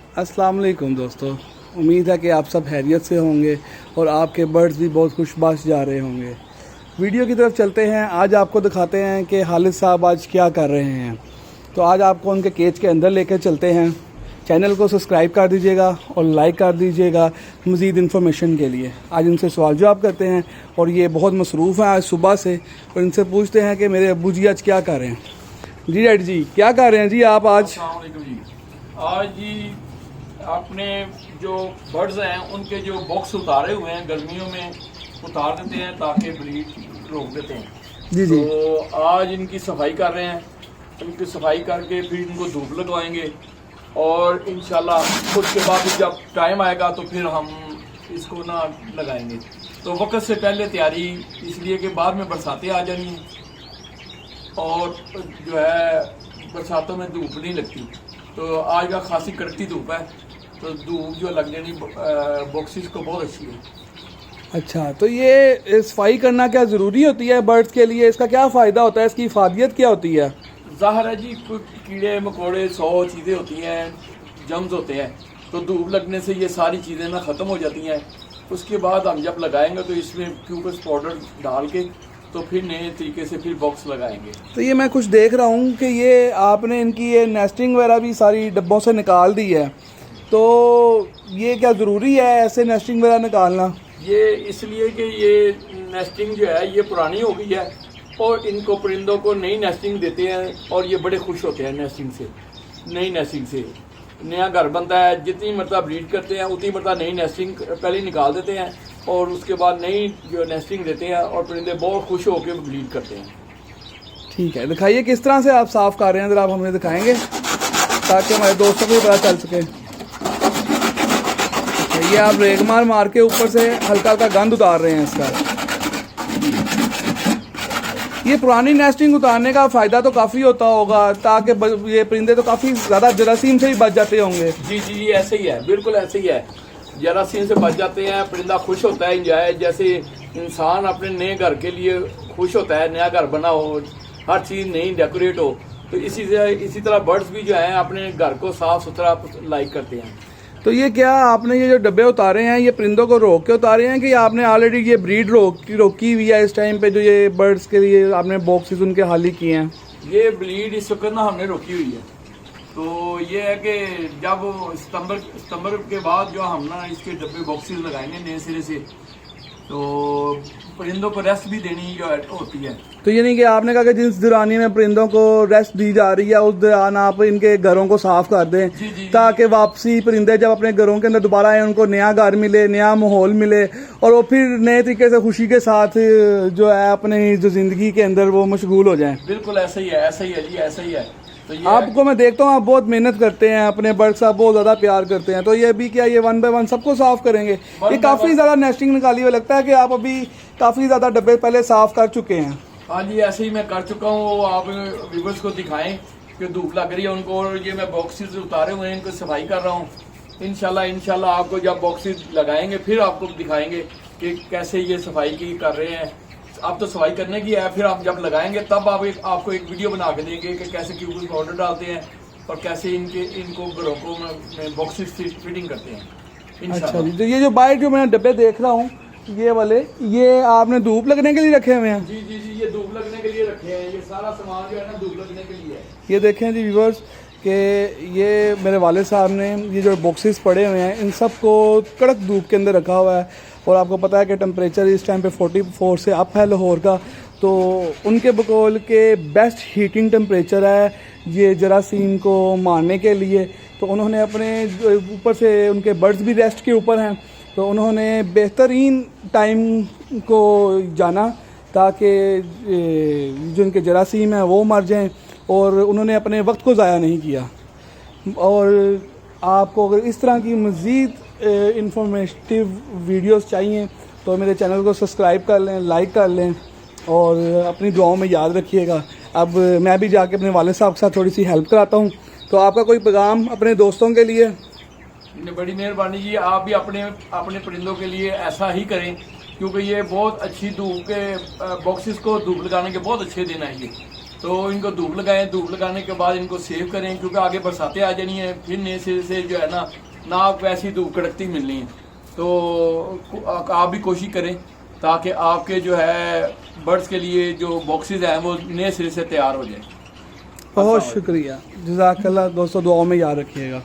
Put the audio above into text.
अस्सलाम वालेकुम दोस्तों, उम्मीद है कि आप सब खैरियत से होंगे और आपके बर्ड्स भी बहुत खुशबाश जा रहे होंगे। वीडियो की तरफ चलते हैं। आज आपको दिखाते हैं कि खालिद साहब आज क्या कर रहे हैं। तो आज आपको उनके केज के अंदर लेकर चलते हैं। चैनल को सब्सक्राइब कर दीजिएगा और लाइक कर दीजिएगा मज़ीद इन्फॉर्मेशन के लिए। आज इनसे सवाल जवाब करते हैं और ये बहुत मसरूफ़ हैं आज सुबह से, और इनसे पूछते हैं कि मेरे अब्बू जी आज क्या कर रहे हैं। जी डैड जी, क्या कर रहे हैं जी आप आज? अस्सलाम वालेकुम जी। आज जी अपने जो बर्ड्स हैं उनके जो बॉक्स उतारे हुए हैं गर्मियों में उतार देते हैं ताकि ब्रीड रोक देते हैं। जी जी। तो आज इनकी सफाई कर रहे हैं। इनकी सफाई करके फिर इनको धूप लगवाएंगे और इंशाल्लाह उसके बाद जब टाइम आएगा तो फिर हम इसको ना लगाएंगे। तो वक्त से पहले तैयारी इसलिए कि बाद में बरसातें आ जानी और जो है बरसातों में धूप नहीं लगती। तो आज का खासी कड़कती धूप है, तो धूप जो लग जानी बॉक्सेस को बहुत अच्छी है। अच्छा, तो ये सफाई करना क्या ज़रूरी होती है बर्ड्स के लिए? इसका क्या फ़ायदा होता है? इसकी इफादियत क्या होती है? ज़ाहिर है जी, कोई कीड़े मकोड़े 100 चीज़ें होती हैं, जम्स होते हैं, तो धूप लगने से ये सारी चीज़ें ना ख़त्म हो जाती हैं। उसके बाद हम जब लगाएंगे तो इसमें क्यूकस पाउडर डाल के तो फिर नए तरीके से फिर बॉक्स लगाएंगे। तो ये मैं कुछ देख रहा हूँ कि ये आपने इनकी ये नेस्टिंग वगैरह भी सारी डब्बों से निकाल दी है, तो ये क्या ज़रूरी है ऐसे नेस्टिंग वगैरह निकालना? ये इसलिए कि ये नेस्टिंग जो है ये पुरानी हो गई है और इनको परिंदों को नई नेस्टिंग देते हैं और ये बड़े खुश होते हैं नेस्टिंग से। नई नेस्टिंग से नया घर बनता है, जितनी मरतबा ब्रीड करते हैं उतनी मरतबा नई नेस्टिंग पहले निकाल देते हैं और उसके बाद नई जो नेस्टिंग देते हैं और परिंदे बहुत खुश होकर ब्रीड करते हैं। ठीक है, दिखाइए किस तरह से आप साफ़ कर रहे हैं, ज़रा आप हमें दिखाएंगे ताकि हमारे दोस्तों को भी पता चल सके। ये आप रेगमार मार के ऊपर से हल्का हल्का गंद उतार रहे हैं इसका। ये पुरानी नेस्टिंग उतारने का फ़ायदा तो काफ़ी होता होगा, ताकि ये परिंदे तो काफ़ी ज़्यादा जरासीम से ही बच जाते होंगे। जी जी जी, ऐसे ही है, बिल्कुल ऐसे ही है। जरासीम से बच जाते हैं, परिंदा खुश होता है। इंजॉय जैसे इंसान अपने नए घर के लिए खुश होता है, नया घर बना हो, हर चीज़ नई डेकोरेट हो, तो इसी तरह बर्ड्स भी जो हैं अपने घर को साफ सुथरा लाइक करते हैं। तो ये क्या आपने ये जो डब्बे उतारे हैं ये परिंदों को रोक के उतारे हैं कि आपने ऑलरेडी ये ब्रीड रोकी हुई है? इस टाइम पे जो ये बर्ड्स के लिए आपने बॉक्सेस उनके खाली किए हैं? ये ब्रीड इस वक्त ना हमने रोकी हुई है। तो ये है कि जब सितंबर के बाद जो हम ना इसके डब्बे बॉक्सेस लगाएंगे नए सिरे से, तो परिंदों को रेस्ट भी देनी जो होती है। तो ये नहीं कि आपने कहा कि जिस दौरान में परिंदों को रेस्ट दी जा रही है उस दौरान आप इनके घरों को साफ कर दें, ताकि वापसी परिंदे जब अपने घरों के अंदर दोबारा आए उनको नया घर मिले, नया माहौल मिले और वो फिर नए तरीके से खुशी के साथ जो है अपनी जो जिंदगी के अंदर वो मशगूल हो जाएं। बिल्कुल ऐसा ही है, ऐसा ही है जी, ऐसा ही है। तो ये आपको मैं देखता हूँ आप बहुत मेहनत करते हैं, अपने बर्ड्स का बहुत ज़्यादा प्यार करते हैं। तो ये भी क्या ये 1 बाय 1 सबको साफ करेंगे? ये काफ़ी ज़्यादा नेस्टिंग निकाली हुई लगता है कि आप अभी काफ़ी ज़्यादा डब्बे पहले साफ कर चुके हैं। हाँ जी, ऐसे ही मैं कर चुका हूँ। आप व्यूअर्स को दिखाएं कि धूप लग रही है उनको, और ये मैं बॉक्सेस उतारे हुए हैं, इनको सफाई कर रहा हूँ। इंशाल्लाह आपको जब बॉक्सेस लगाएंगे फिर आपको दिखाएंगे कि कैसे ये सफाई की कर रहे हैं। अब तो सफाई करने की है, फिर आप जब लगाएंगे तब आपको एक वीडियो बना के देंगे कि कैसे क्यूबिक पाउडर डालते हैं और कैसे इनको घरों को बॉक्सेस फिटिंग करते हैं। अच्छा जी, तो ये जो बाहर जो मैं डब्बे देख रहा हूँ ये वाले, ये आपने धूप लगने के लिए रखे हुए हैं? जी जी जी, ये धूप लगने के लिए रखे हैं। ये सारा सामान जो है ना धूप लगने के लिए है। ये देखें जी व्यूअर्स कि ये मेरे वाले साहब ने ये जो बॉक्सेस पड़े हुए हैं इन सब को कड़क धूप के अंदर रखा हुआ है, और आपको पता है कि टेम्परेचर इस टाइम पे 44 से अप है लाहौर का, तो उनके बकौल के बेस्ट हीटिंग टेम्परेचर है ये जरासीम को मारने के लिए। तो उन्होंने अपने ऊपर से उनके बर्ड्स भी रेस्ट के ऊपर हैं, तो उन्होंने बेहतरीन टाइम को जाना ताकि जो इनके जरासीम हैं वो मर जाएं, और उन्होंने अपने वक्त को ज़ाया नहीं किया। और आपको अगर इस तरह की मज़ीद इंफॉर्मेटिव वीडियोस चाहिए तो मेरे चैनल को सब्सक्राइब कर लें, लाइक कर लें और अपनी दुआओं में याद रखिएगा। अब मैं भी जाके अपने वाले साहब के साथ थोड़ी सी हेल्प कराता हूँ। तो आपका कोई पैगाम अपने दोस्तों के लिए? बड़ी मेहरबानी जी, आप भी अपने परिंदों के लिए ऐसा ही करें, क्योंकि ये बहुत अच्छी धूप के बॉक्सेस को धूप लगाने के बहुत अच्छे दिन है ये। तो इनको धूप लगाएं, धूप लगाने के बाद इनको सेव करें, क्योंकि आगे बरसातें आ जानी है, फिर नए सिरे से जो है ना आपको ऐसी धूप कड़कती मिलनी है। तो आप भी कोशिश करें ताकि आपके जो है बर्ड्स के लिए जो बॉक्सेस हैं वो नए सिरे से तैयार हो जाए। बहुत शुक्रिया, जज़ाकल्लाह। दोस्तों दुआओं में याद रखिएगा।